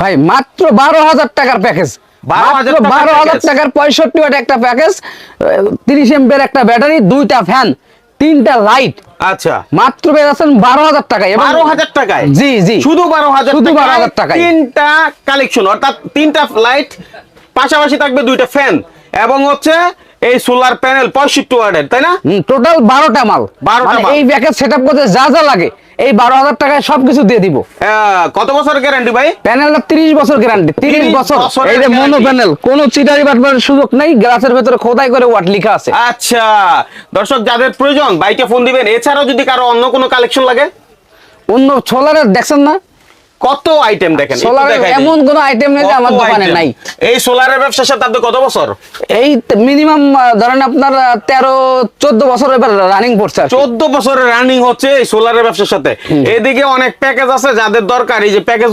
ভাই মাত্র 12,000 টাকার প্যাকেজ, 12,000 টাকার 65 ওয়াট একটা প্যাকেজ, 30 এমপিয়ার একটা ব্যাটারি, 2টা ফ্যান, 3টা লাইট। আচ্ছা, মাত্র পেয়ে যাচ্ছেন 12,000 টাকায়। 12,000 টাকায়? জি জি, শুধু 12,000, শুধু 12,000 টাকায়। 3টা কালেকশন, অর্থাৎ 3টা লাইট, পাশাপাশি থাকবে 2টা ফ্যান এবং হচ্ছে এই সোলার প্যানেল 65 ওয়াটের, তাই না? টোটাল 12টা মাল। 12টা মাল। এই প্যাকেজ সেটআপ করতে যা যা লাগে এই 12,000 টাকায় সবকিছু দিয়ে দিব। কত বছরের গ্যারান্টি ভাই? প্যানেলটা 30 বছর গ্যারান্টি, 30 বছর। বছরের এই যে মনো guarantee। প্যানেল, কোনো চিটারি বাটবার সুযোগ নাই, গ্লাসের ভেতরে খোদাই করে ওয়াট লেখা আছে। আচ্ছা, দর্শক যাদের প্রয়োজন বাইকে ফোন দিবেন। এছাড়াও যদি কারো অন্য কোনো কালেকশন লাগে, অন্য সোলারের দেখছেন না, কত আইটেম দেখেন, একটু সোলারের দেখাই দিই। এমন কোনো আইটেম নেই যে আমার কত দোকানে item? নাই। এই সোলারের ব্যবসার সাথে আপনি কত বছর? এই মিনিমাম ধরেন আপনার 13-14 বছর এবার রানিং পড়ছে আর কি। 14 বছরের রানিং হচ্ছে এই সোলারের ব্যবসার সাথে। এদিকে অনেক প্যাকেজ আছে যাদের দরকার, এই যে প্যাকেজ